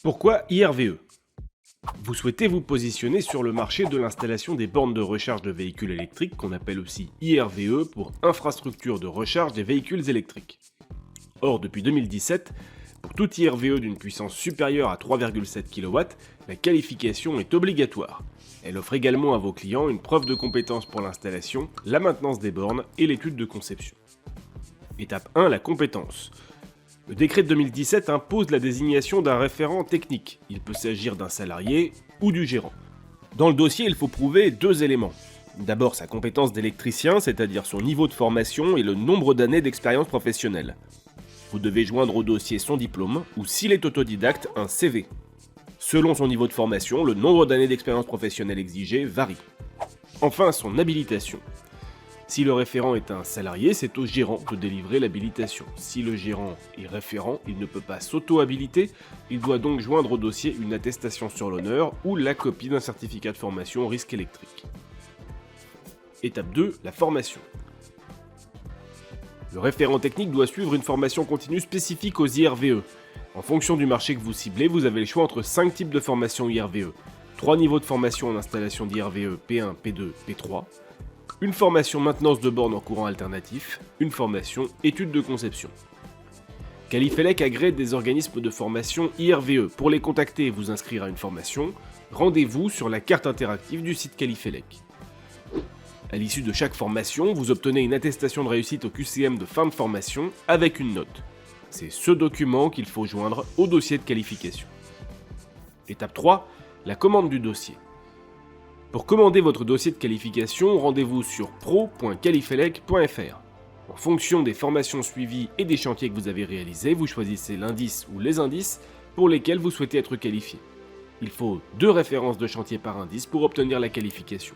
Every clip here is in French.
Pourquoi IRVE? Vous souhaitez vous positionner sur le marché de l'installation des bornes de recharge de véhicules électriques, qu'on appelle aussi IRVE pour infrastructure de recharge des véhicules électriques. Or, depuis 2017, pour tout IRVE d'une puissance supérieure à 3,7 kW, la qualification est obligatoire. Elle offre également à vos clients une preuve de compétence pour l'installation, la maintenance des bornes et l'étude de conception. Étape 1, la compétence. Le décret de 2017 impose la désignation d'un référent technique. Il peut s'agir d'un salarié ou du gérant. Dans le dossier, il faut prouver deux éléments. D'abord sa compétence d'électricien, c'est-à-dire son niveau de formation et le nombre d'années d'expérience professionnelle. Vous devez joindre au dossier son diplôme ou, s'il est autodidacte, un CV. Selon son niveau de formation, le nombre d'années d'expérience professionnelle exigé varie. Enfin, son habilitation. Si le référent est un salarié, c'est au gérant de délivrer l'habilitation. Si le gérant est référent, il ne peut pas s'auto-habiliter, il doit donc joindre au dossier une attestation sur l'honneur ou la copie d'un certificat de formation au risque électrique. Étape 2, la formation. Le référent technique doit suivre une formation continue spécifique aux IRVE. En fonction du marché que vous ciblez, vous avez le choix entre 5 types de formation IRVE, 3 niveaux de formation en installation d'IRVE P1, P2, P3, une formation maintenance de bornes en courant alternatif, une formation étude de conception. Qualifelec agrée des organismes de formation IRVE. Pour les contacter et vous inscrire à une formation, rendez-vous sur la carte interactive du site Qualifelec. À l'issue de chaque formation, vous obtenez une attestation de réussite au QCM de fin de formation avec une note. C'est ce document qu'il faut joindre au dossier de qualification. Étape 3, la commande du dossier. Pour commander votre dossier de qualification, rendez-vous sur pro.qualifelec.fr. En fonction des formations suivies et des chantiers que vous avez réalisés, vous choisissez l'indice ou les indices pour lesquels vous souhaitez être qualifié. Il faut 2 références de chantier par indice pour obtenir la qualification.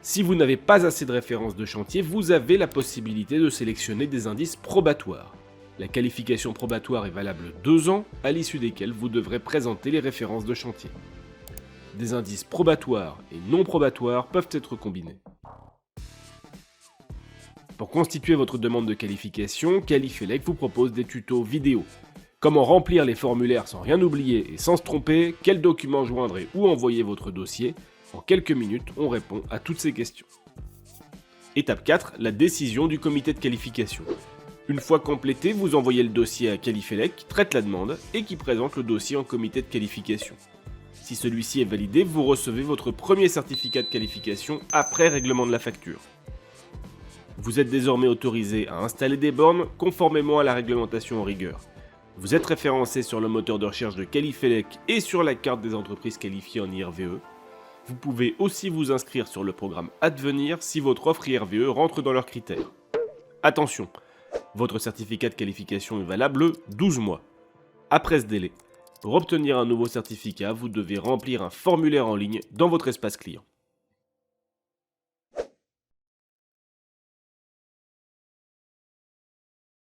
Si vous n'avez pas assez de références de chantier, vous avez la possibilité de sélectionner des indices probatoires. La qualification probatoire est valable 2 ans, à l'issue desquels vous devrez présenter les références de chantier. Des indices probatoires et non probatoires peuvent être combinés. Pour constituer votre demande de qualification, Qualifelec vous propose des tutos vidéo. Comment remplir les formulaires sans rien oublier et sans se tromper, quels documents joindre et où envoyer votre dossier. En quelques minutes, on répond à toutes ces questions. Étape 4, la décision du comité de qualification. Une fois complété, vous envoyez le dossier à Qualifelec qui traite la demande et qui présente le dossier en comité de qualification. Si celui-ci est validé, vous recevez votre premier certificat de qualification après règlement de la facture. Vous êtes désormais autorisé à installer des bornes conformément à la réglementation en vigueur. Vous êtes référencé sur le moteur de recherche de Qualifelec et sur la carte des entreprises qualifiées en IRVE. Vous pouvez aussi vous inscrire sur le programme Advenir si votre offre IRVE rentre dans leurs critères. Attention, votre certificat de qualification est valable 12 mois. Après ce délai, pour obtenir un nouveau certificat, vous devez remplir un formulaire en ligne dans votre espace client.